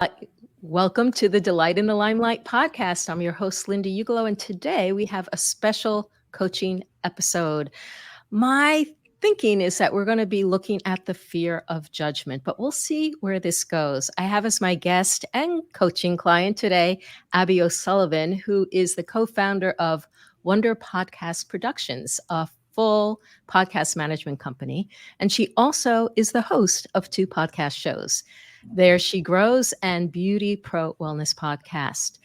Uh, Welcome to the Delight in the Limelight podcast. I'm your host, Linda Ugolo, and today we have a special coaching episode. My thinking is that we're going to be looking at the fear of judgment, but we'll see where this goes. I have as my guest and coaching client today, Abby O'Sullivan, who is the co-founder of Wonder Podcast Productions, a full podcast management company. And she also is the host of two podcast shows, There She Grows and Beauty Pro Wellness Podcast.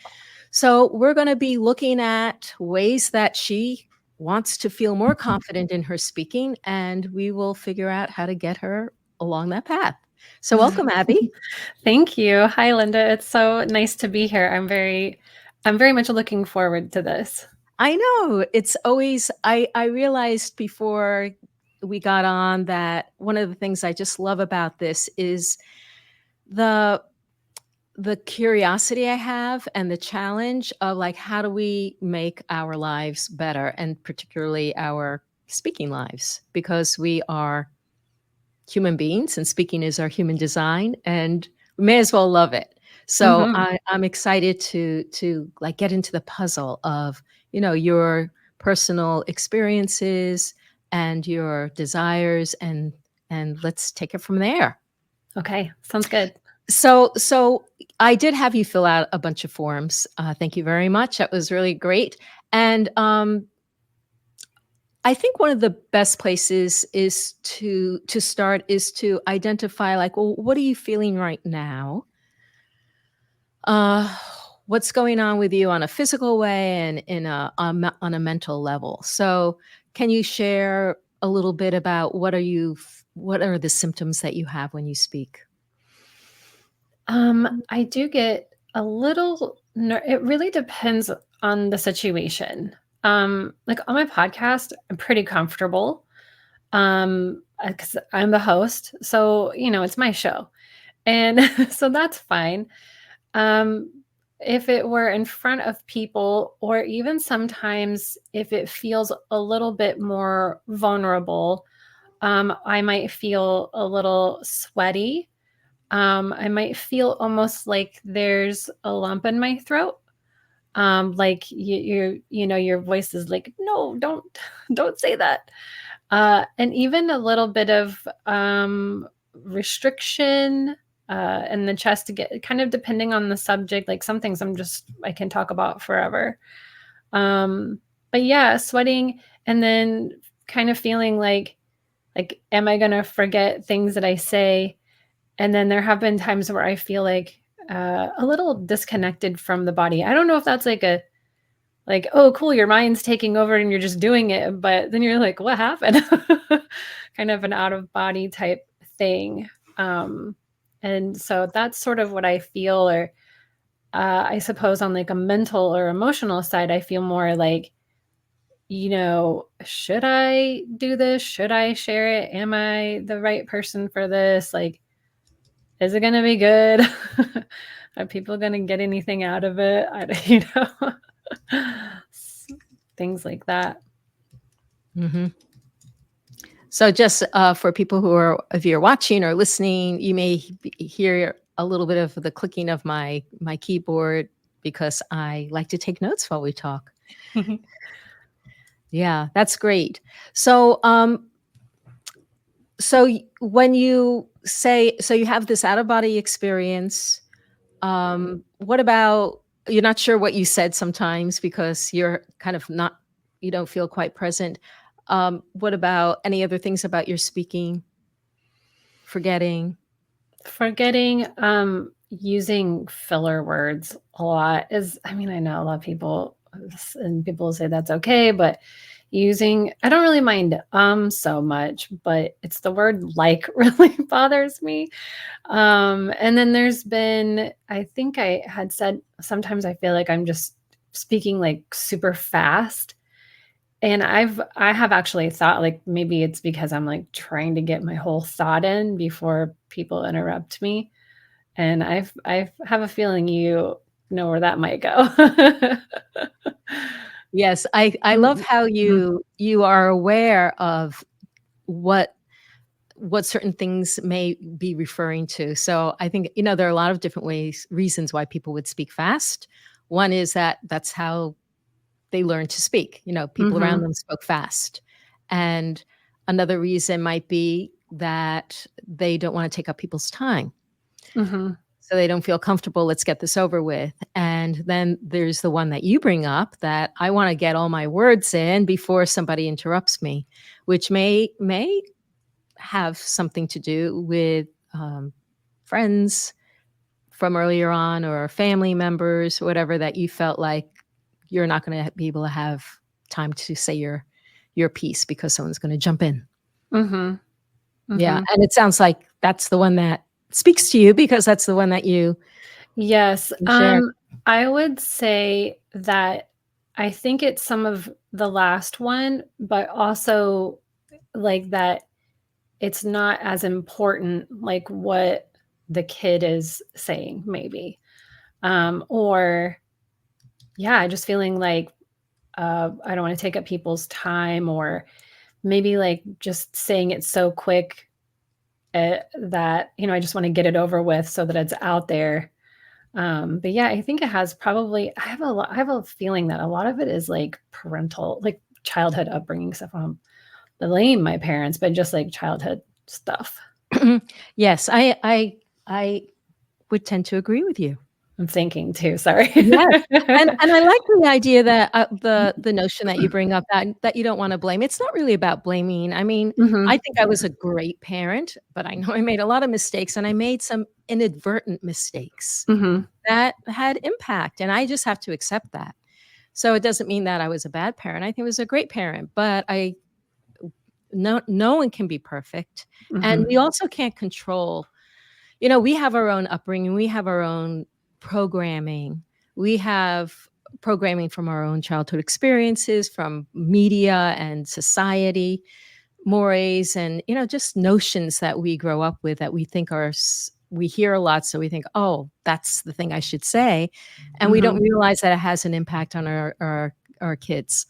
So we're going to be looking at ways that she wants to feel more confident in her speaking, and we will figure out how to get her along that path. So welcome, Abby. Thank you. Hi, Linda. It's so nice to be here. I'm very much looking forward to this. I know it's always, I realized before we got on that one of the things I just love about this is the curiosity I have and the challenge of like, how do we make our lives better, and particularly our speaking lives, because we are human beings and speaking is our human design, and we may as well love it. So Mhm. I'm excited to like get into the puzzle of, your personal experiences and your desires, and let's take it from there. Okay, sounds good. So I did have you fill out a bunch of forms. Thank you very much. That was really great. And I think one of the best places is to start is to identify, like, well, what are you feeling right now? Uh, what's going on with you on a physical way and on a mental level? So, can you share a little bit about what are the symptoms that you have when you speak? I do get a little it really depends on the situation. Like on my podcast, I'm pretty comfortable. Cuz I'm the host, so it's my show. And so that's fine. Um if it were in front of people, or even sometimes if it feels a little bit more vulnerable, I might feel a little sweaty. I might feel almost like there's a lump in my throat. Like your voice is like, no, don't, don't say that. And even a little bit of restriction in the chest to get kind of depending on the subject. Like some things I can talk about forever. But yeah, sweating and then kind of feeling like, am I gonna forget things that I say? And then there have been times where I feel like a little disconnected from the body. I don't know if that's like, oh, cool, your mind's taking over and you're just doing it, but then you're like, what happened? Kind of an out of body type thing. And so that's sort of what I feel, or I suppose on like a mental or emotional side, I feel more like, should I do this? Should I share it? Am I the right person for this? Like, is it gonna be good? Are people gonna get anything out of it? Things like that. Mm-hmm. So just for people if you're watching or listening, you may hear a little bit of the clicking of my keyboard because I like to take notes while we talk. Yeah, that's great. So, when you say, so you have this out of body experience, what about, you're not sure what you said sometimes because you're kind of not, you don't feel quite present. What about any other things about your speaking? Forgetting? Forgetting, using filler words a lot is, I mean, I know a lot of people and people say that's okay, but I don't really mind so much, but it's the word like really bothers me. And then there's been, I think I had said sometimes I feel like I'm just speaking like super fast. And I have actually thought like maybe it's because I'm like trying to get my whole thought in before people interrupt me. And I have a feeling you know where that might go. Yes, I love how Mhm. you are aware of what what certain things may be referring to. So I think, there are a lot of different reasons why people would speak fast. One is that that's how they learned to speak. People around Mhm. them spoke fast. And another reason might be that they don't want to take up people's time. Mhm. So they don't feel comfortable. Let's get this over with. And then there's the one that you bring up, that I want to get all my words in before somebody interrupts me, which may have something to do with friends from earlier on, or family members, whatever, that you felt like you're not going to be able to have time to say your piece because someone's going to jump in. Mhm. Yeah, Mhm. and it sounds like that's the one that speaks to you, because that's the one that Yes. you shared. I would say that I think it's some of the last one, but also like that it's not as important like what the kid is saying maybe. Or yeah, just feeling like I don't want to take up people's time, or maybe like just saying it so quick that I just want to get it over with so that it's out there. But yeah, I think it has probably I have a feeling that a lot of it is like parental, like childhood upbringing stuff. Blame my parents, but just like childhood stuff. Yes, I would tend to agree with you. I'm thinking too, sorry. Yes, and I like the idea that, the notion that you bring up, that you don't wanna blame. It's not really about blaming. I mean, I Mhm, think I was a great parent, but I know I made a lot of mistakes, and I made some inadvertent mistakes mhm, that had impact, and I just have to accept that. So it doesn't mean that I was a bad parent. I think I was a great parent, but no one can be perfect, and we mhm. also can't control. We have our own upbringing, we have our own programming. We have programming from our own childhood experiences, from media and society, mores, and, just notions that we grow up with, that we think we hear a lot, so we think, "Oh, that's the thing I should say," and we don't Mhm. realize that it has an impact on our kids.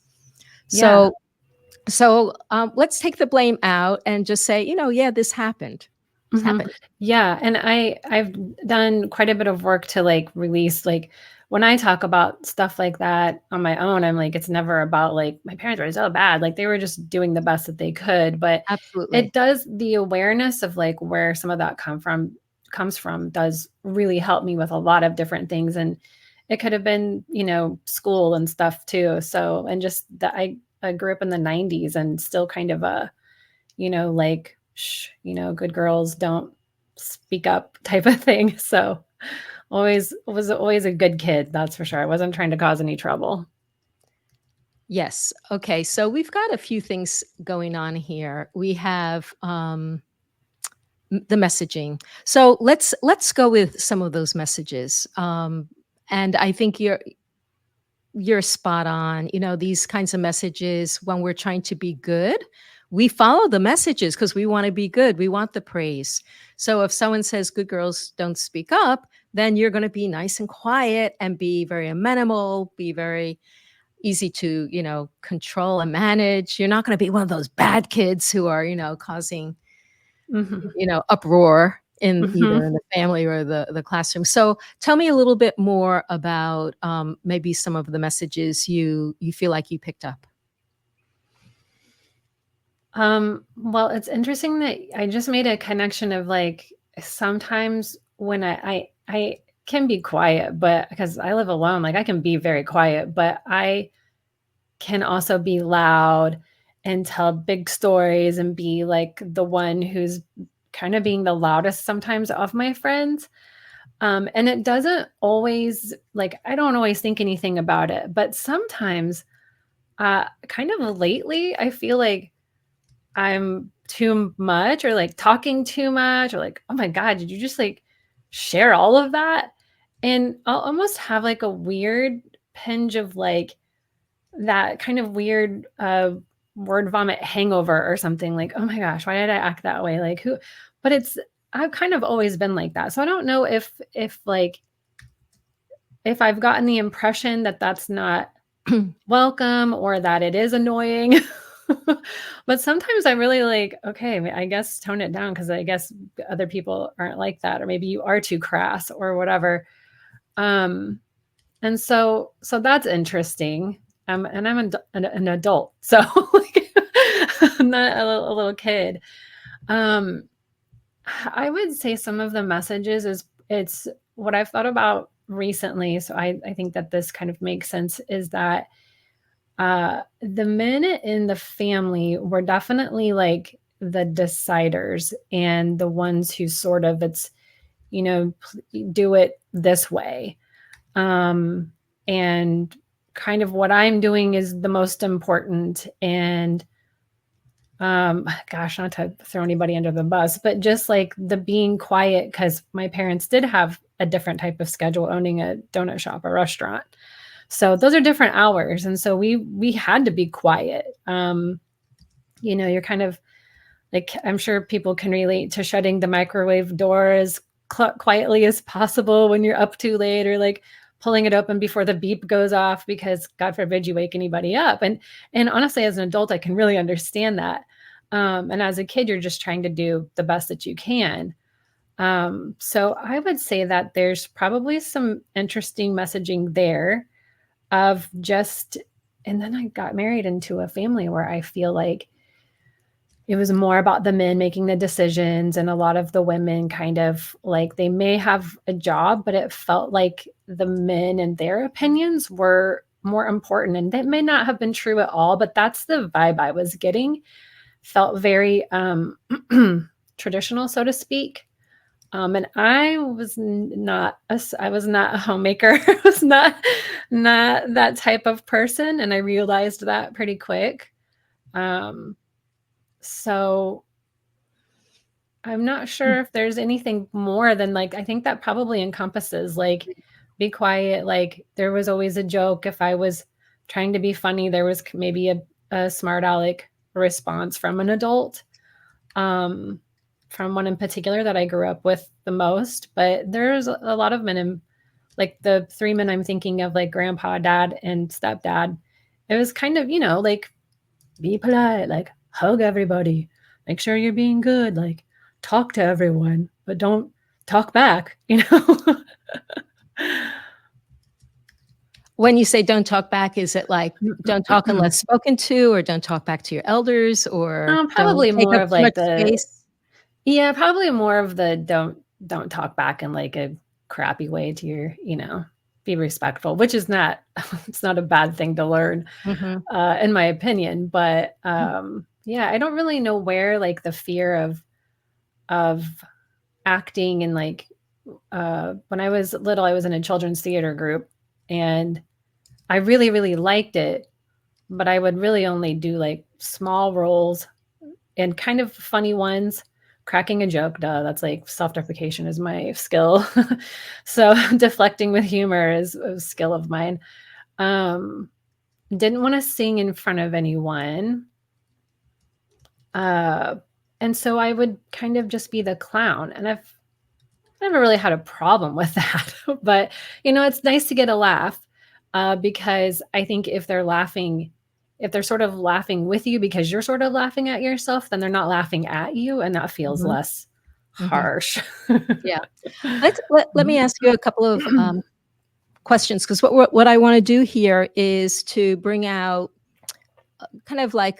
Yeah. So, let's take the blame out and just say, "Yeah, this happened. This Mhm. happened." Yeah, and I've done quite a bit of work to, like, release, like, when I talk about stuff like that on my own, I'm like, it's never about, like, "My parents were so bad," like, they were just doing the best that they could, but it Absolutely. does the awareness of, like, where some of that comes from does really help me with a lot of different things, and it could have been, school and stuff too, so and just that I grew up in the '90s and still kind of a like, "Shh, good girls don't speak up," type of thing. So, always was always a good kid, that's for sure. I wasn't trying to cause any trouble. Yes. Okay. So we've got a few things going on here. We have the messaging. So let's go with some of those messages. And I think you're spot on. These kinds of messages, when we're trying to be good, we follow the messages because we want to be good. We want the praise. So if someone says good girls don't speak up, then you're going to be nice and quiet and be very amenable, be very easy to, control and manage. You're not going to be one of those bad kids who are, causing, Mhm. uproar in either Mhm. in the family or the classroom. So tell me a little bit more about, maybe some of the messages you feel like you picked up. Well, it's interesting that I just made a connection of, like, sometimes when I can be quiet, but because I live alone, like, I can be very quiet, but I can also be loud and tell big stories and be, like, the one who's kinda being the loudest sometimes of my friends. And it doesn't always like, I don't always think anything about it, but sometimes, kind of lately, I feel like I'm too much or, like, talking too much or, like, "Oh my god, did you just, like, share all of that?" And I'll almost have, like, a weird pinch of, like, that kind of weird, word vomit hangover or something, like, "Oh my gosh, why did I act that way?" Like, who but it's I've kind of always been like that, so I don't know like, if I've gotten the impression that that's not welcome or that it is annoying. But sometimes I really like, okay, I guess tone it down because I guess other people aren't like that, or maybe you are too crass or whatever. Um, and so that's interesting. And I'm an adult, so like, I'm not a little kid. Um, I would say some of the messages is it's what I've thought about recently. So I think that this kind of makes sense is that the men in the family were definitely like the deciders and the ones who sort of it's, do it this way. Um, and kind of what I'm doing is the most important. And gosh, not to throw anybody under the bus, but just like the being quiet, because my parents did have a different type of schedule owning a donut shop, a restaurant. So those are different hours. And so we had to be quiet. You're kind of like, I'm sure people can relate to shutting the microwave door as quietly as possible when you're up too late, or like pulling it open before the beep goes off because God forbid you wake anybody up. And honestly, as an adult, I can really understand that. And as a kid, you're just trying to do the best that you can. So I would say that there's probably some interesting messaging there of just, and then I got married into a family where I feel like it was more about the men making the decisions, and a lot of the women kind of like they may have a job, but it felt like the men and their opinions were more important. And that may not have been true at all, but that's the vibe I was getting. Felt very traditional, so to speak. And I was I was not a homemaker. I was not that type of person, and I realized that pretty quick. Um, so I'm not sure if there's anything more than like, I think that probably encompasses like, be quiet. Like, there was always a joke. If I was trying to be funny, there was maybe a smart aleck response from an adult, um, from one in particular that I grew up with the most. But there's a lot of men in, like the three men I'm thinking of, like grandpa, dad, and stepdad. It was kind of, like, be polite, like hug everybody, make sure you're being good, like talk to everyone, but don't talk back. When you say don't talk back, is it like don't talk unless spoken to, or don't talk back to your elders, or don't Probably take more up of too much like the space? yeah, probably more of the don't talk back in like a crappy way to your, be respectful, which is not it's not a bad thing to learn, Mhm. in my opinion. But yeah, I don't really know where like the fear of acting and like when I was little, I was in a children's theater group, and I really, really liked it, but I would really only do like small roles and kind of funny ones. Cracking a joke, duh, that's like self deprecation is my skill. So deflecting with humor is a skill of mine. Um, didn't want to sing in front of anyone. Uh, and so I would kind of just be the clown. And I've never really had a problem with that. But, it's nice to get a laugh, because I think if they're sort of laughing with you because you're sort of laughing at yourself, then they're not laughing at you. And that feels Mhm. less Mhm. harsh. Yeah. Let me ask you a couple of questions, because what I want to do here is to bring out kind of like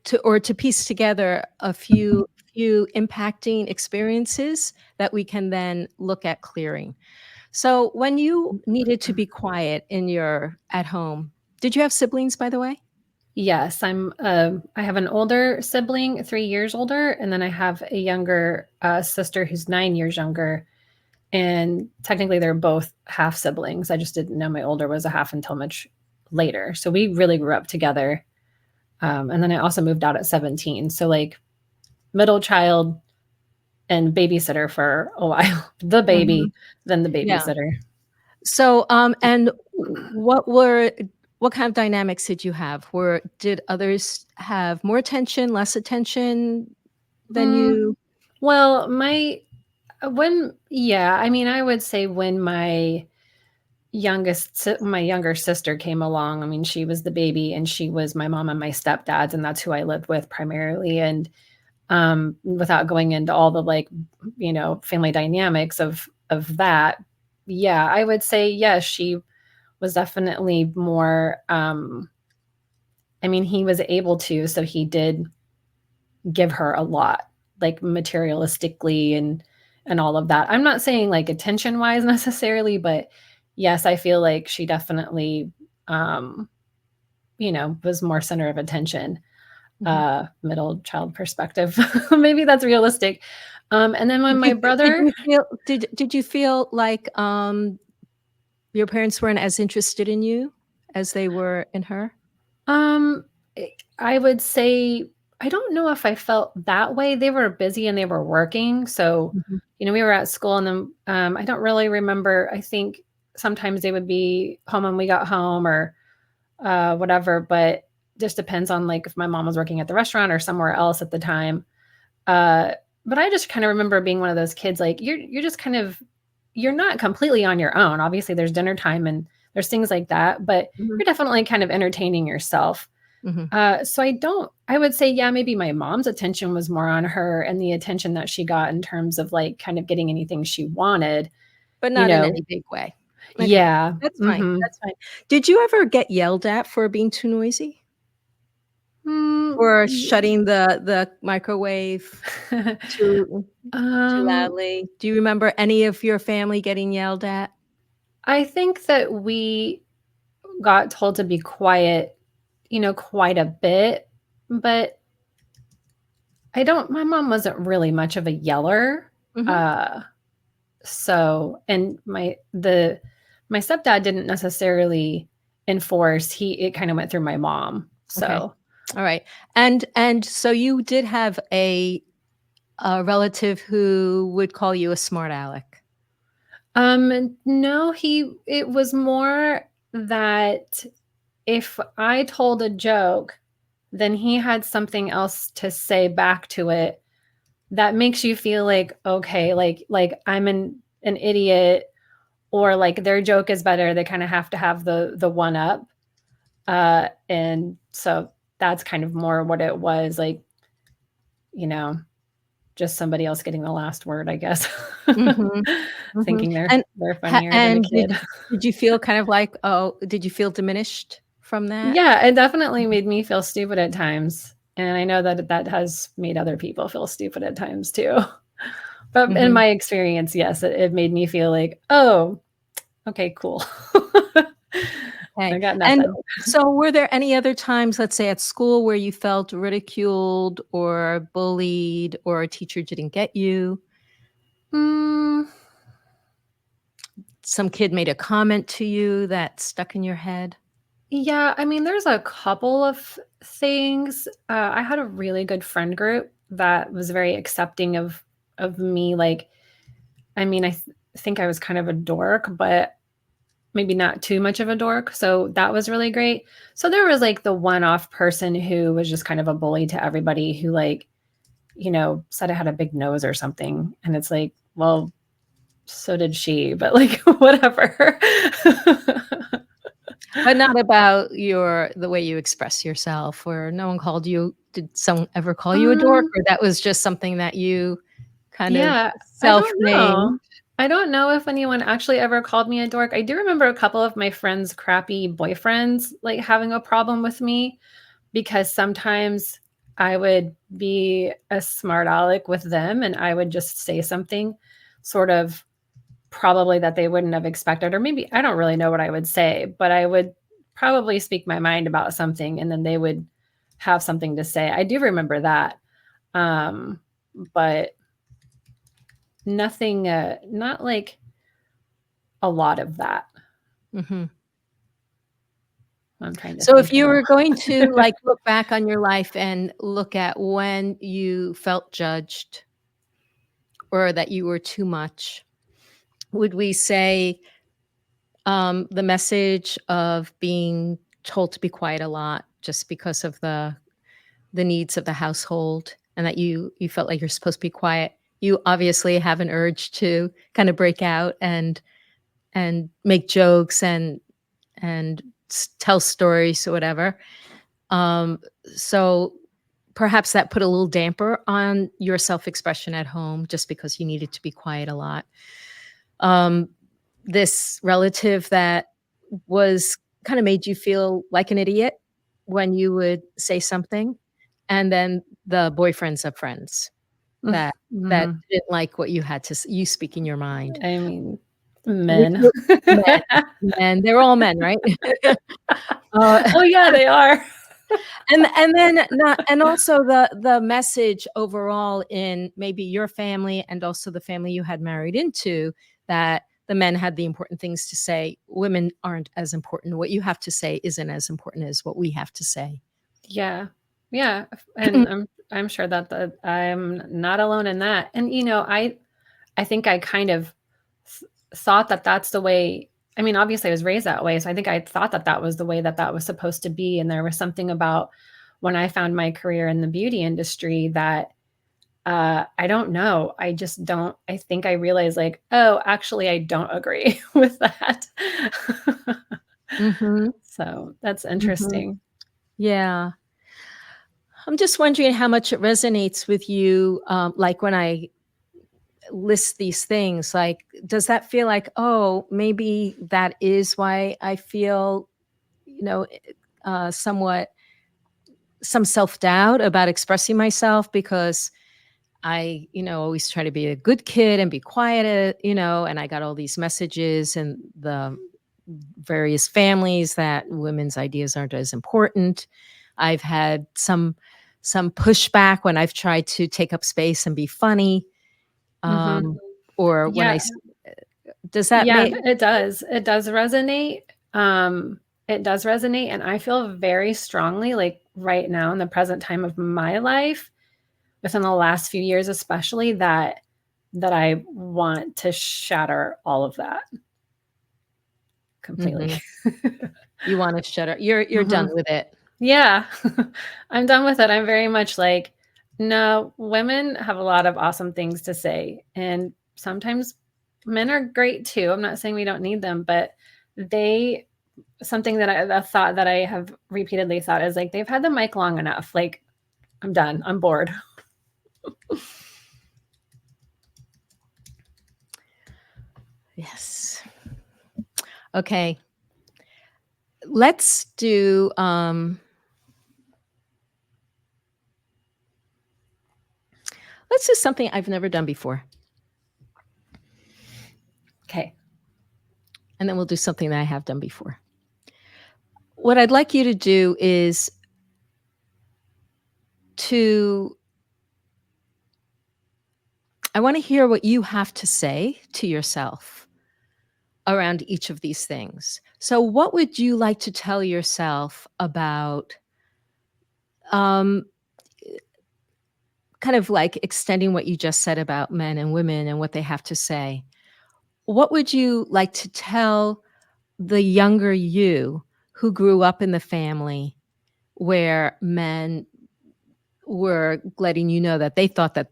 to piece together a few impacting experiences that we can then look at clearing. So when you needed to be quiet in your at home, did you have siblings, by the way? Yes, I have an older sibling, 3 years older, and then I have a younger sister who's 9 years younger. And technically, they're both half siblings. I just didn't know my older was a half until much later. So we really grew up together. And then I also moved out at 17. So, like, middle child and babysitter for a while. The Mhm. baby, then the Yeah. babysitter. So, and what kind of dynamics did you have? Did others have more attention, less attention than Mm, you? well, I mean, I would say when my younger sister came along. I mean, she was the baby, and she was my mom and my stepdad's, and that's who I lived with primarily. And without going into all the like, family dynamics of that, yeah, I would say yes, she was definitely more. I mean, he was able to, so he did give her a lot, like materialistically and all of that. I'm not saying like attention wise necessarily, but yes, I feel like she definitely um was more center of attention, Mhm. middle child perspective. Maybe that's realistic. And then when Did my you did brother you feel did you feel like, your parents weren't as interested in you as they were in her? um I would say I don't know if I felt that way. They were busy and they were working. So, Mhm. we were at school, and then I don't really remember. I think sometimes they would be home when we got home, or whatever, but just depends on like if my mom was working at the restaurant or somewhere else at the time. Uh, but I just kind of remember being one of those kids, like you're just kind of, you're not completely on your own. Obviously, there's dinner time and there's things like that, but Mhm. you're definitely kind of entertaining yourself. Mhm. So I would say, yeah, maybe my mom's attention was more on her, and the attention that she got in terms of like kind of getting anything she wanted, But you not in know. any big way. Okay, Yeah. that's fine, Mm-hmm. that's fine. Did you ever get yelled at for being too noisy? Or Yeah. shutting the microwave too too um, loudly? Do you remember any of your family getting yelled at? I think that we got told to be quiet, quite a bit, but my mom wasn't really much of a yeller. Mhm. Uh, so, and my stepdad didn't necessarily enforce, it kind of went through my mom. Okay. So, Alright. And so you did have a relative who would call you a smart aleck. no, it was more that if I told a joke, then he had something else to say back to it that makes you feel like, okay, like I'm an idiot, or like their joke is better. They kind of have to have the one up. And so that's kind of more what it was, like, you know, just somebody else getting the last word, I guess. Mhm. Mhm. Thinking And they're funnier than a and kid. did you feel kind of like, oh, did you feel diminished from that? Yeah, it definitely made me feel stupid at times. And I know that that has made other people feel stupid at times too. But in Mhm. my experience, yes, it made me feel like, oh, okay, cool. I Okay. got And nothing. so were there any other times, let's say at school, where you felt ridiculed or bullied or a teacher didn't get you? Mm, Some kid made a comment to you that stuck in your head? yeah, I mean, there's a couple of things. I had a really good friend group that was very accepting of me. Like, I mean, think I was kind of a dork, but maybe not too much of a dork. So that was really great. So there was like the one-off person who was just kind of a bully to everybody, who like, said I had a big nose or something. And it's like, well, so did she, but like whatever. But not about the way you express yourself, or no one called you did someone ever call you a dork, um or that was just something that you kind of Yeah, I don't know. self-named? I don't know if anyone actually ever called me a dork. I do remember a couple of my friends' crappy boyfriends, like, having a problem with me, because sometimes I would be a smart aleck with them, and I would just say something sort of probably that they wouldn't have expected, or maybe I don't really know what I would say, but I would probably speak my mind about something, and then they would have something to say. I do remember that. Um, but nothing, not like a lot of that. Mhm. I'm trying to So if think you now. were going to, like, look back on your life and look at when you felt judged or that you were too much, would we say, the message of being told to be quiet a lot just because of the needs of the household and that you felt like you're supposed to be quiet. You obviously have an urge to kind of break out and make jokes and tell stories or whatever. Um, so perhaps that put a little damper on your self-expression at home just because you needed to be quiet a lot. Um, this relative that was kind of made you feel like an idiot when you would say something, and then the boyfriends of friends that Mhm. didn't like what you had to you speaking your mind. I mean, Which men. were men, men, they're all men, right? Uh, Oh, yeah, they are. and then not and also the message overall in maybe your family and also the family you had married into, that the men had the important things to say, women aren't as important. What you have to say isn't as important as what we have to say. Yeah. Yeah, and I'm sure that I'm not alone in that, and, I think I kind of th thought that that's the way. I mean, obviously, I was raised that way, so I think I thought that that was the way that that was supposed to be, and there was something about when I found my career in the beauty industry that, I don't know, I just don't. I think I realized, like, "Oh, actually, I don't agree with that." Mhm, So, that's mhm. interesting. Yeah. I'm just wondering how much it resonates with you, like, when I list these things, like, does that feel like, "Oh, maybe that is why I feel, you know, somewhat some self-doubt about expressing myself because I, always try to be a good kid and be quiet, and I got all these messages and the various families that women's ideas aren't as important. I've had some pushback when I've tried to take up space and be funny, Mhm. or when Yeah. does that Yeah, make it does. It does resonate. It does resonate, and I feel very strongly, like, right now in the present time of my life, within the last few years especially, that I want to shatter all of that completely. Mhm. You wanna shut up. You're done Mhm. with it. Yeah. I'm done with it. I'm very much like, no, women have a lot of awesome things to say, and sometimes men are great too. I'm not saying we don't need them, but they something that a thought that I have repeatedly thought is like, they've had the mic long enough. Like, I'm done. I'm bored. Yes. Okay. Let's do, let's do something I've never done before, Okay. and then we'll do something that I have done before. What I'd like you to do is to I wanna hear what you have to say to yourself around each of these things. So what would you like to tell yourself about, um, kind of like extending what you just said about men and women and what they have to say? What would you like to tell the younger you who grew up in the family where men were letting you know that they thought that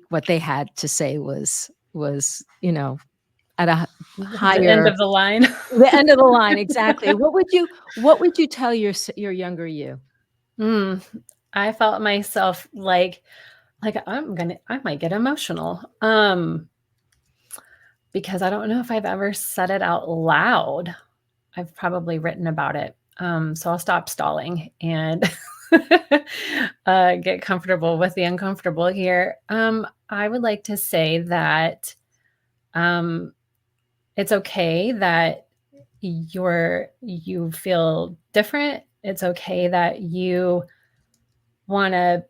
what they had to say was, at a The end higher of the line. the end of the line, exactly. What would you tell your younger you? Mm, I felt myself like I might get emotional. Because I don't know if I've ever said it out loud. I've probably written about it. So I'll stop stalling and get comfortable with the uncomfortable here. I would like to say that um, it's okay that you feel different. It's okay that you want to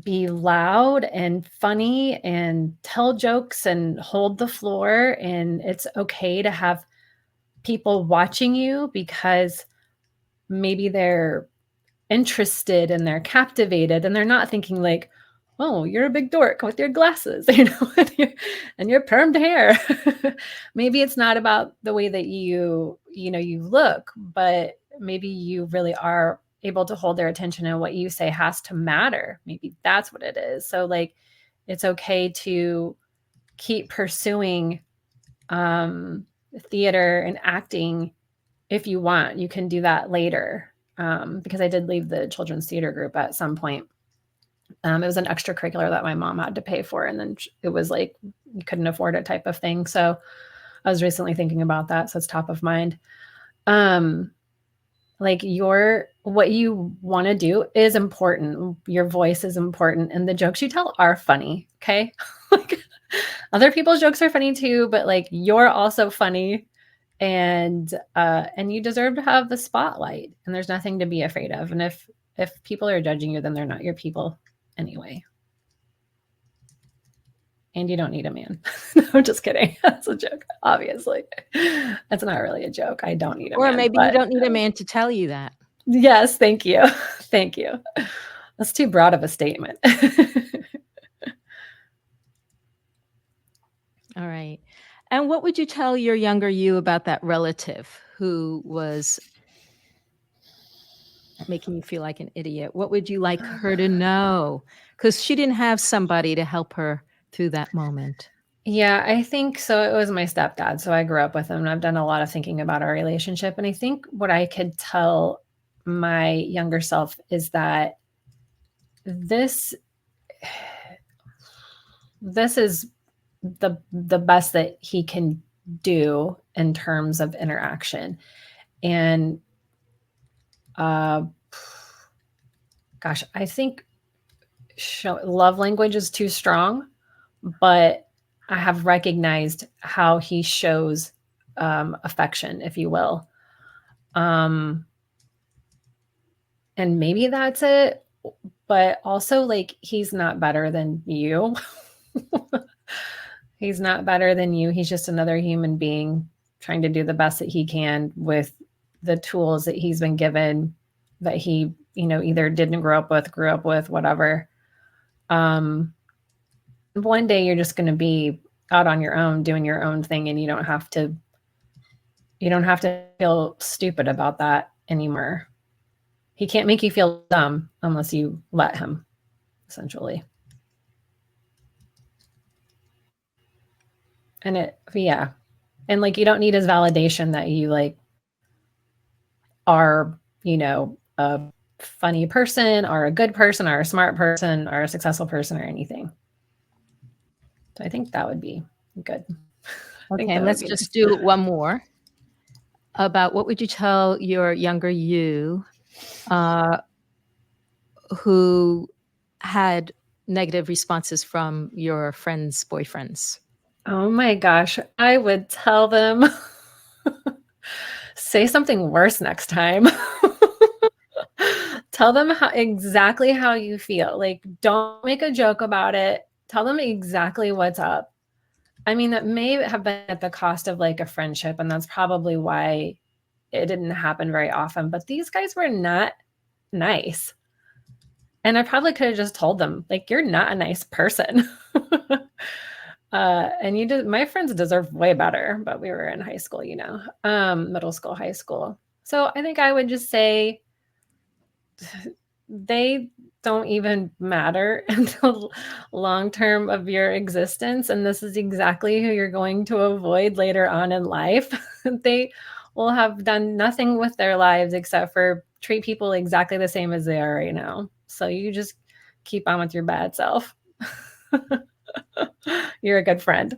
be loud and funny and tell jokes and hold the floor. And it's okay to have people watching you because maybe they're interested and they're captivated and they're not thinking like, "Oh, you're a big dork with your glasses," and your permed hair. Maybe it's not about the way that you look, but maybe you really are able to hold their attention and what you say has to matter. Maybe that's what it is. So like it's okay to keep pursuing um, theater and acting if you want. You can do that later, because I did leave the children's theater group at some point. It was an extracurricular that my mom had to pay for, and then it was like you couldn't afford it type of thing. So I was recently thinking about that, so it's top of mind. Um, like what you want to do is important. Your voice is important, and the jokes you tell are funny. Okay, like other people's jokes are funny too, but like you're also funny, and you deserve to have the spotlight. And there's nothing to be afraid of. And if people are judging you, then they're not your people anyway. And you don't need a man. No, I'm just kidding. That's a joke, obviously. That's not really a joke. I don't need a Or man, maybe you but don't need a man to tell you that. yes, thank you. Thank you. That's too broad of a statement. All right. And what would you tell your younger you about that relative who was making you feel like an idiot? What would you like her to know? Because she didn't have somebody to help her through that moment. Yeah, I think so. It was my stepdad. So I grew up with him, and I've done a lot of thinking about our relationship. And I think what I could tell my younger self is that this this is the best that he can do in terms of interaction. And uh gosh, I think love language is too strong, but I have recognized how he shows affection, if you will. Um, and maybe that's it, but also like he's not better than you. He's not better than you. He's just another human being trying to do the best that he can with the tools that he's been given, that he, either didn't grow up with, grew up with, whatever. Um, One day you're just going to be out on your own doing your own thing, and you don't have to feel stupid about that anymore. He can't make you feel dumb unless you let him, essentially. Yeah. And like you don't need his validation that you like are, a funny person or a good person or a smart person or a successful person or anything. So I think that would be good. I think Okay, that and would let's be just nice. do one more about what would you tell your younger you uh, who had negative responses from your friends' boyfriends? Oh my gosh, I would tell them say something worse next time. Tell them exactly how you feel. Like, don't make a joke about it. Tell them exactly what's up. I mean, that may have been at the cost of like a friendship, and that's probably why it didn't happen very often. But these guys were not nice. And I probably could have just told them, like, you're not a nice person. And my friends deserve way better, but we were in high school, middle school, high school. So I think I would just say they don't even matter in the long term of your existence. And this is exactly who you're going to avoid later on in life. They will have done nothing with their lives except for treat people exactly the same as they are right now. So you just keep on with your bad self. You're a good friend.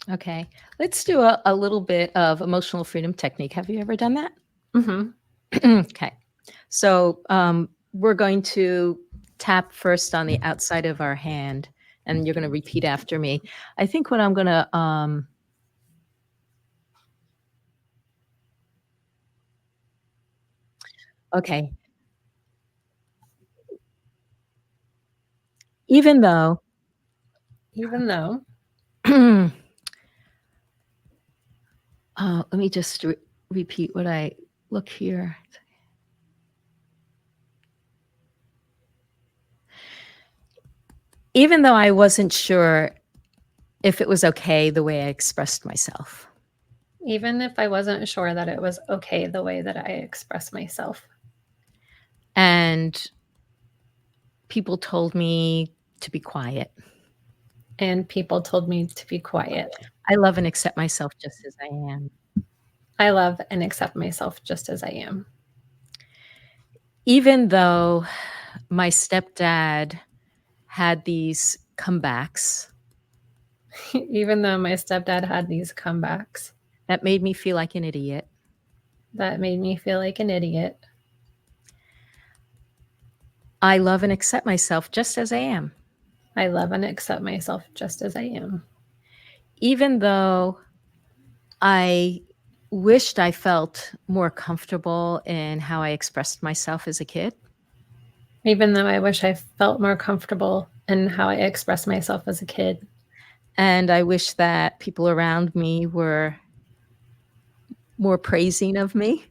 Okay, let's do a little bit of emotional freedom technique. Have you ever done that? Mm-hmm. Okay, so we're going to tap first on the outside of our hand, and you're going to repeat after me. I think what I'm going to okay, even though Even though, let me just repeat what I look here. Even though I wasn't sure if it was okay the way I expressed myself. even if I wasn't sure that it was okay the way that I express myself. And people told me to be quiet. and people told me to be quiet. I love and accept myself just as I am. I love and accept myself just as I am. Even though my stepdad had these comebacks Even though my stepdad had these comebacks that made me feel like an idiot, that made me feel like an idiot, I love and accept myself just as I am. I love and accept myself just as I am. Even though I wished I felt more comfortable in how I expressed myself as a kid, Even though I wish I felt more comfortable in how I expressed myself as a kid. and I wish that people around me were more praising of me.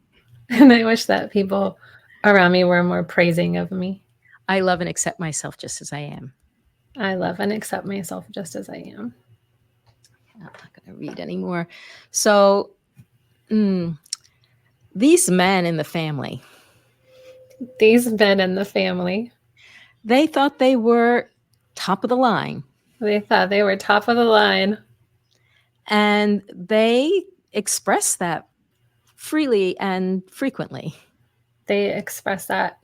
And I wish that people around me were more praising of me. I love and accept myself just as I am. I love and accept myself just as I am. I'm not going to read anymore. So, these men in the family, These men in the family, they thought they were top of the line, they thought they were top of the line, and they expressed that freely and frequently. they express that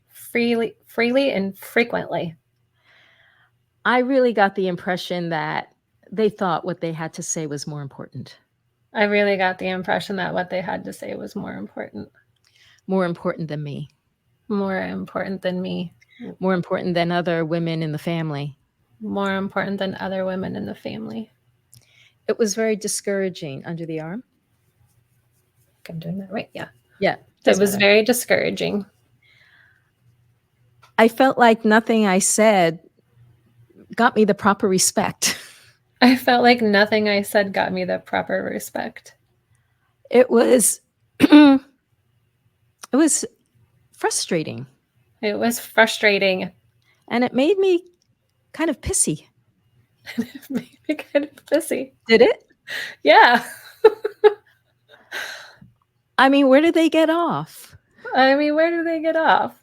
freely and frequently. I really got the impression that they thought what they had to say was more important. I really got the impression that what they had to say was more important Than me, more important than me, more important than other women in the family. more important than other women in the family. It was very discouraging. Under the arm? I'm doing that right. Yeah. Yeah. It was very discouraging. I felt like nothing I said got me the proper respect. I felt like nothing I said got me the proper respect. It was it was frustrating. It was frustrating. And it made me kind of pissy. It made me kind of pissy. Did it? Yeah. I mean, where did they get off? I mean, where do they get off?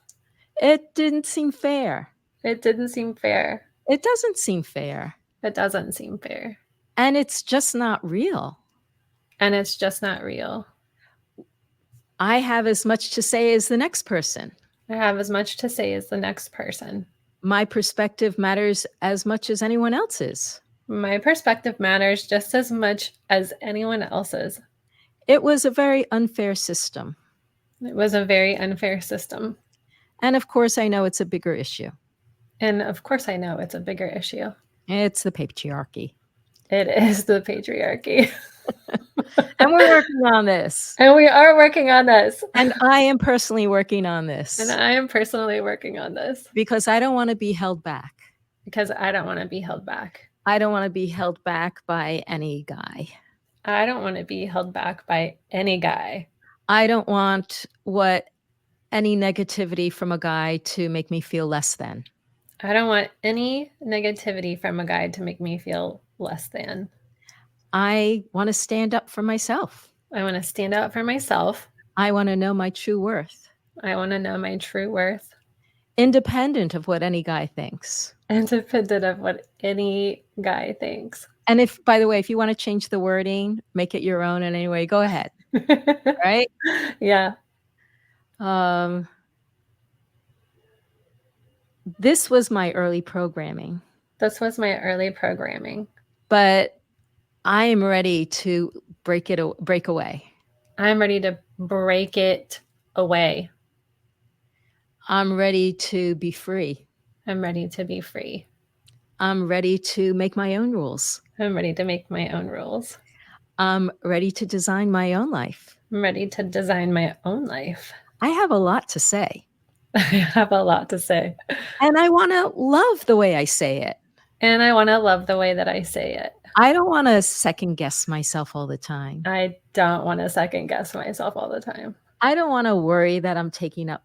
It didn't seem fair. It didn't seem fair. It doesn't seem fair. It doesn't seem fair. And it's just not real. And it's just not real. I have as much to say as the next person. I have as much to say as the next person. My perspective matters as much as anyone else's. My perspective matters just as much as anyone else's. It was a very unfair system. It was a very unfair system. And of course, I know it's a bigger issue. And of course, I know it's a bigger issue. It's the patriarchy. It is the patriarchy. And we're working on this. And we are working on this. And I am personally working on this. And I am personally working on this. Because I don't want to be held back. Because I don't want to be held back. I don't want to be held back by any guy. I don't want to be held back by any guy. I don't want any negativity from a guy to make me feel less than. I don't want any negativity from a guy to make me feel less than. I want to stand up for myself. I want to stand up for myself. I want to know my true worth. I want to know my true worth. Independent of what any guy thinks. Independent of what any guy thinks. And if, by the way, if you want to change the wording, make it your own in any way, go ahead. Right? Yeah. This was my early programming. This was my early programming. But I am ready to break away. I'm ready to break it away. I'm ready to be free. I'm ready to be free. I'm ready to make my own rules. I'm ready to make my own rules. I'm ready to design my own life. I'm ready to design my own life. I have a lot to say. I have a lot to say. And I want to love the way I say it. And I want to love the way that I say it. I don't want to second guess myself all the time. I don't want to second guess myself all the time. I don't want to worry that I'm taking up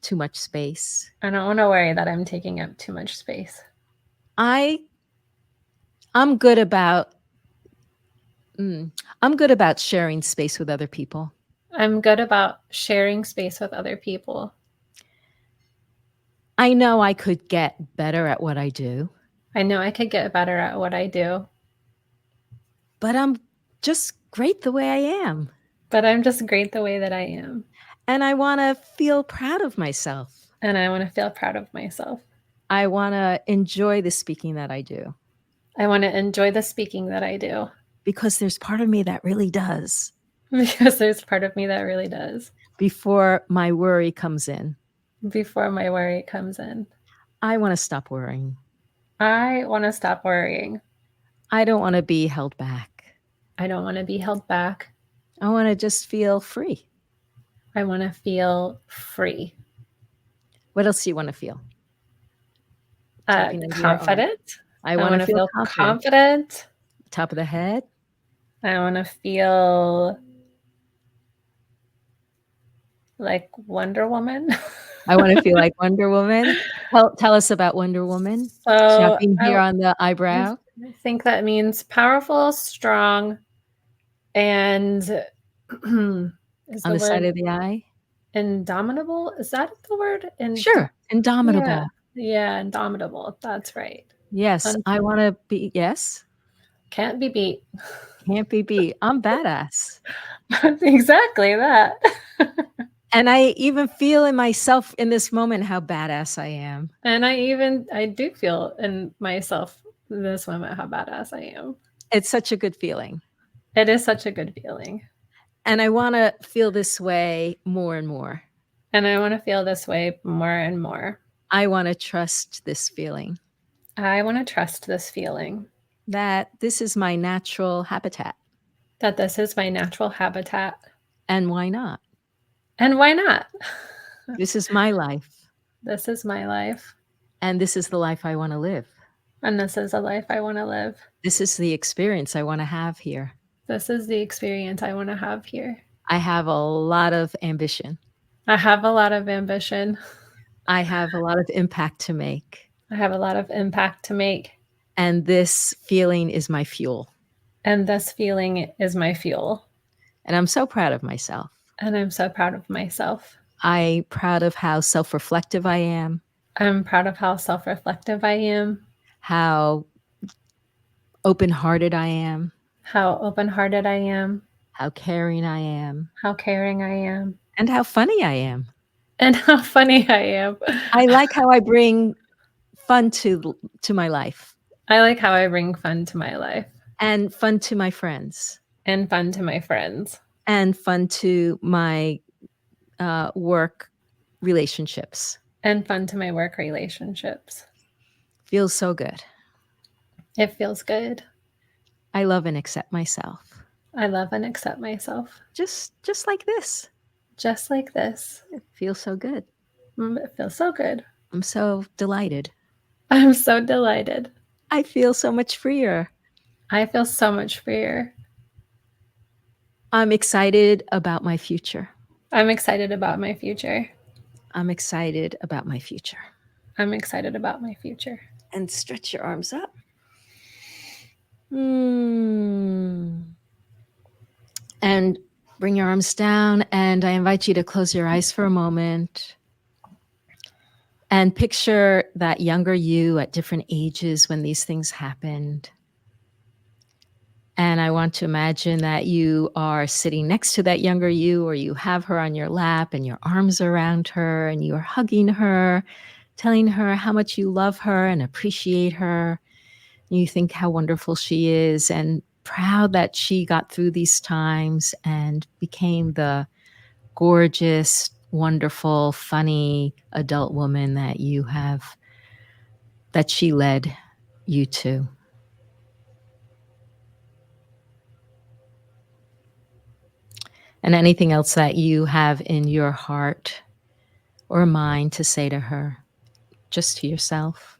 too much space. I don't want to worry that I'm taking up too much space. I'm good about sharing space with other people. I'm good about sharing space with other people. I know I could get better at what I do. I know I could get better at what I do, but I'm just great the way I am. but I'm just great the way that I am. And I want to feel proud of myself. And I want to feel proud of myself. I want to enjoy the speaking that I do I want to enjoy the speaking that I do because there's part of me that really does because there's part of me that really does before my worry comes in. before my worry comes in. I want to stop worrying. I want to stop worrying. I don't want to be held back. I don't want to be held back. I want to just feel free. I want to feel free. What else do you want to feel? Tapping into your arm. Confident. I want to feel confident. Top of the head. I want to feel like Wonder Woman. I want to feel like Wonder Woman. Tell us about Wonder Woman. So Tapping here on the eyebrow. I think that means powerful, strong, and is On the side of the eye. Indomitable? Is that the word? Sure. Indomitable. Yeah, indomitable. That's right. Yes. I want to be, yes. Can't be beat. Can't be beat. I'm badass. Exactly that. And I even feel in myself in this moment how badass I am. And I do feel in myself in this moment how badass I am. It's such a good feeling. It is such a good feeling. And I want to feel this way more and more. And I want to feel this way more and more. I want to trust this feeling. I want to trust this feeling. That this is my natural habitat. That this is my natural habitat. And why not? And why not? This is my life. This is my life. And this is the life I want to live. And this is a life I want to live. This is the experience I want to have here. This is the experience I want to have here. I have a lot of ambition. I have a lot of ambition. I have a lot of impact to make. I have a lot of impact to make. And this feeling is my fuel. And this feeling is my fuel. And I'm so proud of myself. And I'm so proud of myself. I'm proud of how self-reflective I am. I'm proud of how self-reflective I am. How open-hearted I am. How open-hearted I am. How caring I am. How caring I am. And how funny I am. And how funny I am. I like how I bring fun to my life. I like how I bring fun to my life. And fun to my friends. And fun to my friends. And fun to my work relationships. And fun to my work relationships. Feels so good. It feels good. I love and accept myself. I love and accept myself. Just like this. Just like this. It feels so good. It feels so good. I'm so delighted. I'm so delighted. I feel so much freer. I feel so much freer. I'm excited about my future. I'm excited about my future. I'm excited about my future. I'm excited about my future. And stretch your arms up. And bring your arms down. And I invite you to close your eyes for a moment. And picture that younger you at different ages when these things happened. And I want to imagine that you are sitting next to that younger you, or you have her on your lap and your arms around her and you are hugging her, telling her how much you love her and appreciate her. And you think how wonderful she is and proud that she got through these times and became the gorgeous, wonderful, funny adult woman that that she led you to. And anything else that you have in your heart or mind to say to her, just to yourself.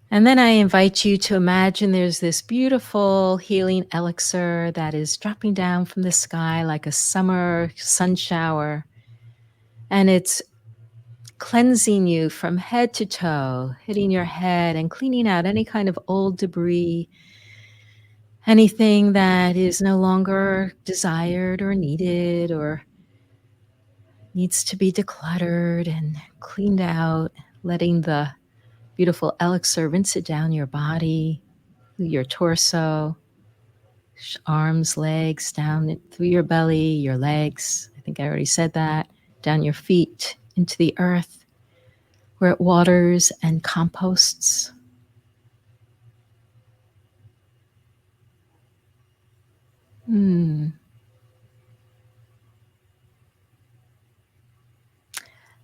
And then I invite you to imagine there's this beautiful healing elixir that is dropping down from the sky like a summer sun shower. And it's cleansing you from head to toe, hitting your head and cleaning out any kind of old debris, anything that is no longer desired or needed or needs to be decluttered and cleaned out, letting the beautiful elixir rinse it down your body, through your torso, arms, legs, down through your belly, your legs. I think I already said that. Down your feet into the earth where it waters and composts.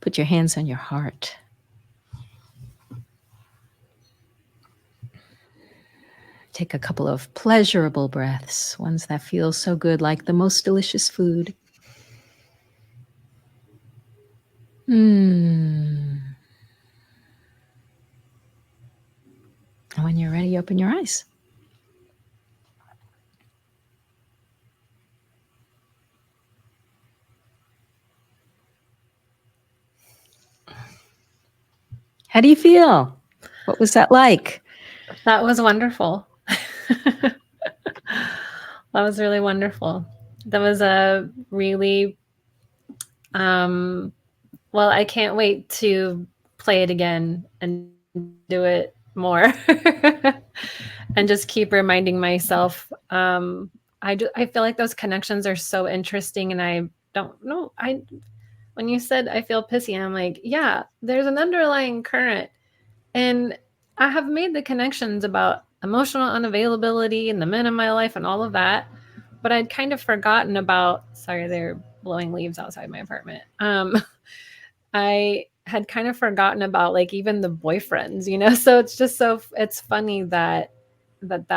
Put your hands on your heart. Take a couple of pleasurable breaths, ones that feel so good, like the most delicious food. And when you're ready, open your eyes. How do you feel? What was that like? That was wonderful. That was really wonderful. That was a really, well, I can't wait to play it again and do it more. And just keep reminding myself. I feel like those connections are so interesting, and I don't know. When you said I feel pissy, I'm like, yeah, there's an underlying current, and I have made the connections about emotional unavailability and the men in my life and all of that, but I'd kind of forgotten about. Sorry, they're blowing leaves outside my apartment. I had kind of forgotten about like even the boyfriends, you know. So it's just it's funny that that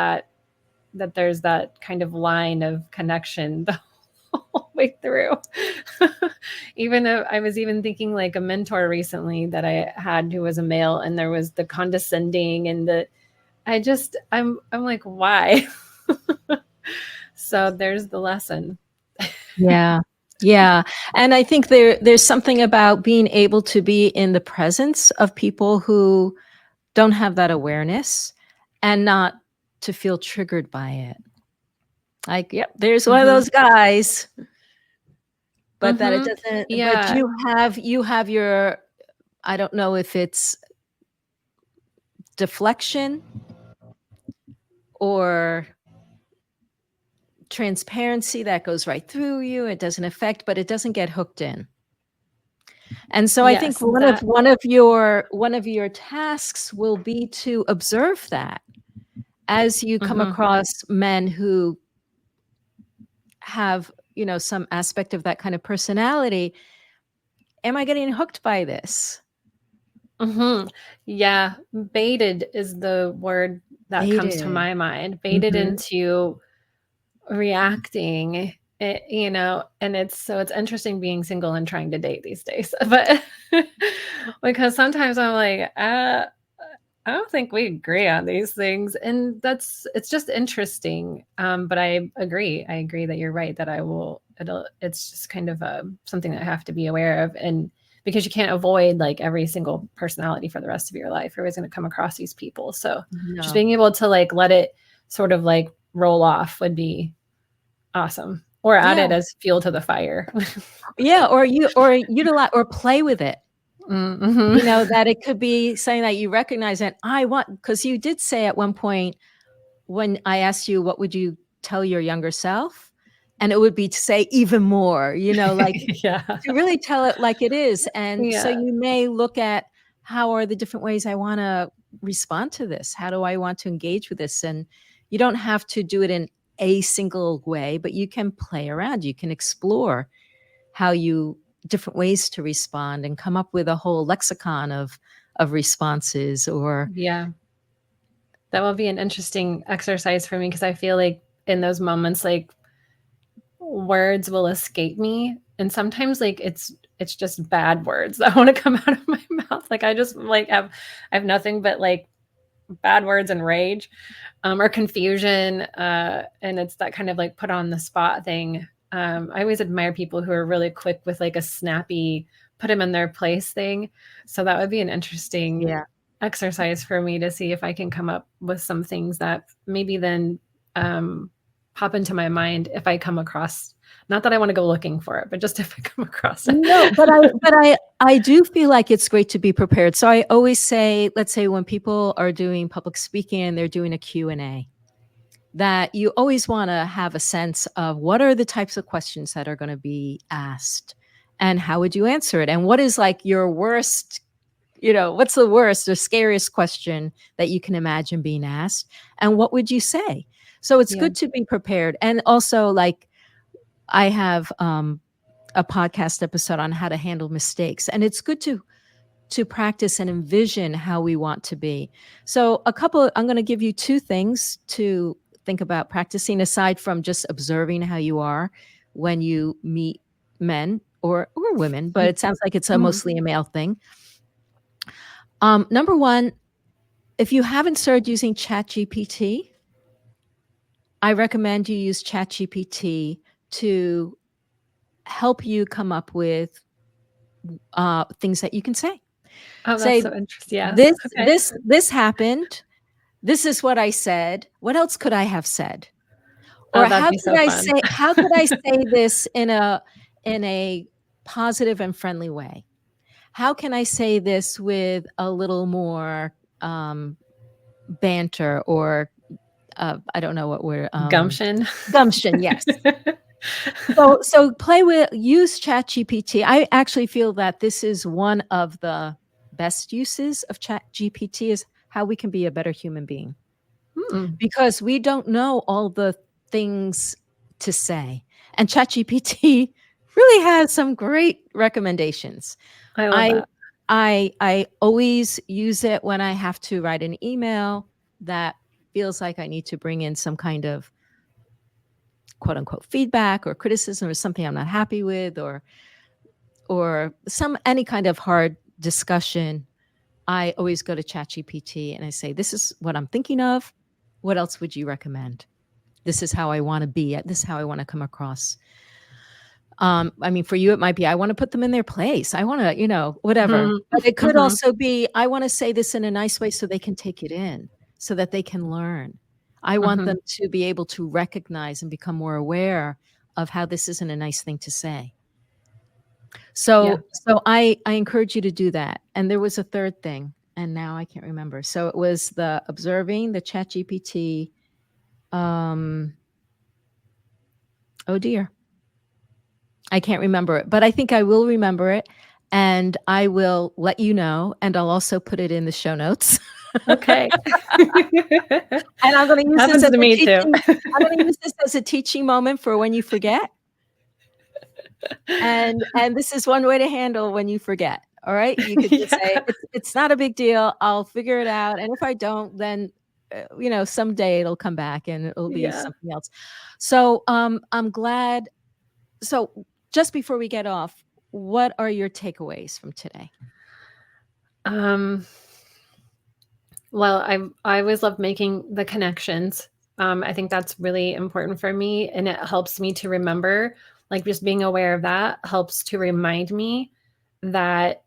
that there's that kind of line of connection the whole way through. Even if I was even thinking like a mentor recently that I had who was a male, and there was the condescending and I'm like, why? So there's the lesson. Yeah. Yeah. And I think there's something about being able to be in the presence of people who don't have that awareness and not to feel triggered by it. Like, yep, there's one of those guys. But that it doesn't, but Yeah. you have your, I don't know if it's deflection or transparency that goes right through you. It doesn't affect, but it doesn't get hooked in. And so I think Yes, that one of your tasks will be to observe that as you come across men who have, some aspect of that kind of personality. Am I getting hooked by this? Yeah, baited is the word that comes to Baited. my mind. Baited into reacting, and it's interesting being single and trying to date these days. But because sometimes I'm like, I don't think we agree on these things, and it's just interesting. But I agree. I agree that you're right. That it's just kind of something that I have to be aware of, and because you can't avoid like every single personality for the rest of your life. You're always going to come across these people. So just being able to like let it sort of like roll off would be awesome, or add it as fuel to the fire. Yeah, or utilize or play with it. That it could be something that you recognize that because you did say at one point when I asked you, what would you tell your younger self? And it would be to say even more, like Yeah. to really tell it like it is. And so Yeah. you may look at how are the different ways I want to respond to this? How do I want to engage with this? And you don't have to do it in a single way, but you can play around. You can explore different ways to respond and come up with a whole lexicon of responses or Yeah. That will be an interesting exercise for me because I feel like in those moments, like words will escape me, and sometimes like it's just bad words that want to come out of my mouth. Like I just like I have nothing but like bad words and rage, or confusion, and it's that kind of like put on the spot thing. I always admire people who are really quick with like a snappy put them in their place thing. So that would be an interesting exercise for me to see if I can come up with some things that maybe then pop into my mind if I come across Not that I want to go looking for it, but just if I come across it. No, but I do feel like it's great to be prepared. So I always say, let's say when people are doing public speaking and they're doing a Q&A, that you always want to have a sense of what are the types of questions that are going to be asked and how would you answer it? And what is like your worst, what's the worst or scariest question that you can imagine being asked? And what would you say? So it's Yeah. good to be prepared. And also, like, I have a podcast episode on how to handle mistakes. And it's good to practice and envision how we want to be. So I'm going to give you two things to think about practicing aside from just observing how you are when you meet men or women, but it sounds like it's a Mhm. mostly a male thing. Number one, if you haven't started using ChatGPT, I recommend you use ChatGPT to help you come up with things that you can say. Oh, that's Say, so interesting. Yes. this Okay. this happened. This is what I said. What else could I have said? Oh, Or that'd be so fun. how could I say this in a positive and friendly way? How can I say this with a little more banter or I don't know what we're Gumption. gumption, yes. So use ChatGPT. I actually feel that this is one of the best uses of ChatGPT is how we can be a better human being Mm, because we don't know all the things to say. And ChatGPT really has some great recommendations. I love I that. I always use it when I have to write an email that feels like I need to bring in some kind of quote unquote feedback or criticism or something I'm not happy with or some any kind of hard discussion. I always go to ChatGPT and I say, "This is what I'm thinking of. What else would you recommend? This is how I want to be. This is how I want to come across." I mean, for you, it might be I want to put them in their place. I want to, whatever. Mhm. But it could Mhm. also be I want to say this in a nice way so they can take it in, so that they can learn. I want them Mhm. to be able to recognize and become more aware of how this isn't a nice thing to say. Yeah. So I encourage you to do that. And there was a third thing, and now I can't remember. So it was the observing, the chat GPT. Um, oh dear. I can't remember it, but I think I will remember it and I will let you know. And I'll also put it in the show notes. Okay. And I'm going to use this Happens as to a me too. teaching. I'm going to use this as a teaching moment for when you forget. And this is one way to handle when you forget, all right? You could just say, Yeah. "It's not a big deal, I'll figure it out, and if I don't, then, someday it'll come back and it'll be Yeah. something else." So, I'm glad so just before we get off, what are your takeaways from today? Um, well, I always love making the connections. I think that's really important for me, and it helps me to remember, like, just being aware of that helps to remind me that,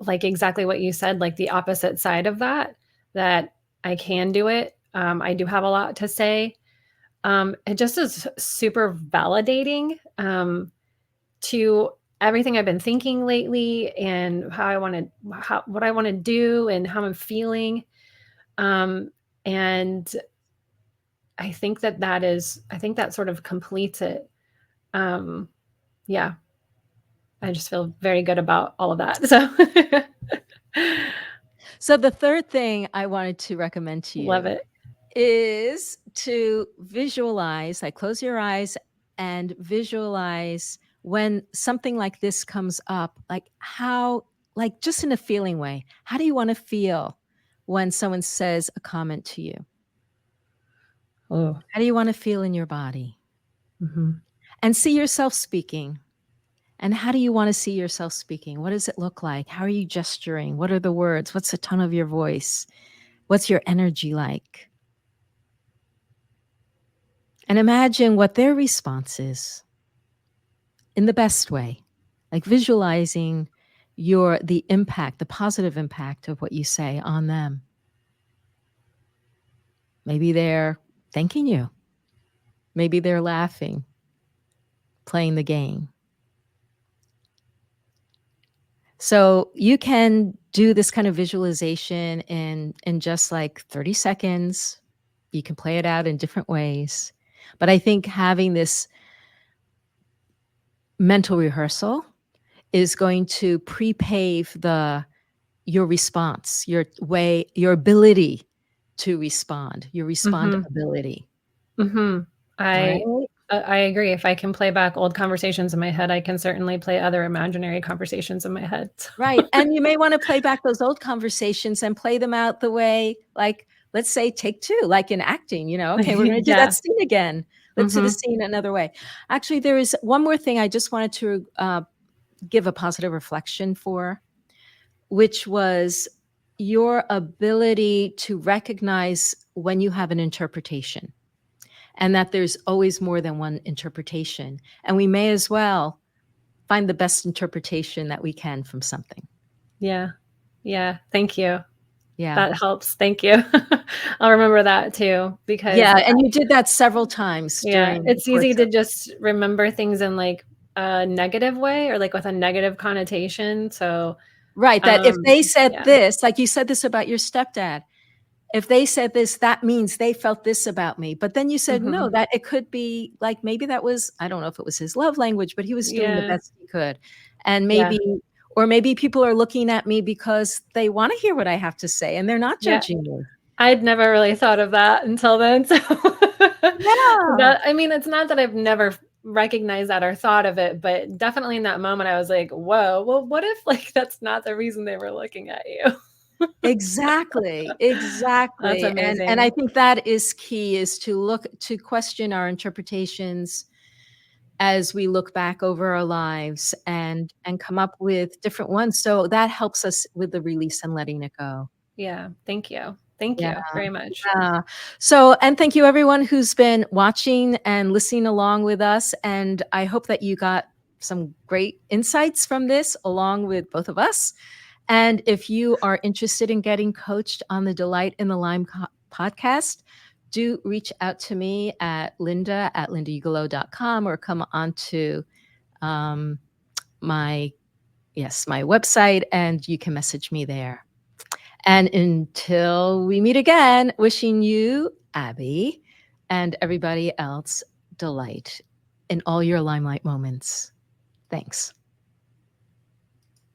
like, exactly what you said, like, the opposite side of that, that I can do it. I do have a lot to say. It just is super validating, to everything I've been thinking lately and how what I wanna do and how I'm feeling. Um, and I think that sort of completes it. Um, yeah, I just feel very good about all of that. So So the third thing I wanted to recommend to love you it. is to visualize, like close your eyes and visualize when something like this comes up, like like just in a feeling way, how do you want to feel when someone says a comment to you? Oh, How do you want to feel in your body? mhm. And see yourself speaking. And how do you want to see yourself speaking? What does it look like? How are you gesturing? What are the words? What's the tone of your voice? What's your energy like? And imagine what their response is in the best way, like visualizing the impact, the positive impact of what you say on them. Maybe they're thanking you. Maybe they're laughing. playing the game. So you can do this kind of visualization in just like 30 seconds. You can play it out in different ways. But I think having this mental rehearsal is going to prepave your response, your ability to respond, your respond Mhm. ability, Mhm. I right? I agree. If I can play back old conversations in my head, I can certainly play other imaginary conversations in my head. Right, and you may wanna play back those old conversations and play them out the way like, let's say take 2, like in acting, "Okay, we're gonna do that Yeah. scene again. Let's do the Mhm. scene another way." Actually, there is one more thing I just wanted to, give a positive reflection for, which was your ability to recognize when you have an interpretation, and that there's always more than one interpretation, and we may as well find the best interpretation that we can from something. Yeah. Yeah. Thank you. Yeah. That helps. Thank you. I'll remember that too because, Yeah, and you did that several times yeah, during the it's easy course to of just remember things in, like, a negative way or, like, with a negative connotation, so, right, that if they said yeah. this, like you said this about your stepdad, if they said this, that means they felt this about me, but then you said, "No, Mhm. that it could be like, maybe that was I don't know if it was his love language, but he was doing the Yeah. best he could, and Yeah. maybe people are looking at me because they wanna hear what I have to say, and they're not Yeah. judging me." I'd never really thought of that until then, so Yeah. that I mean, it's not that I've never recognized that or thought of it, but definitely in that moment, I was like, "Whoa, well, what if, like, that's not the reason they were looking at you?" Exactly, That's exactly, and I amazing. think that is key, is to question our interpretations as we look back over our lives and come up with different ones, so that helps us with the release and letting it go. Yeah, thank you. Thank Yeah, you very much. yeah. So and thank you everyone who's been watching and listening along with us, and I hope that you got some great insights from this along with both of us. And if you are interested in getting coached on the Delight in the Lime podcast, do reach out to me at linda@lindaugalo.com or come onto um, my my website and you can message me there. And until we meet again, wishing you, Abby, and everybody else delight in all your limelight moments. Thanks.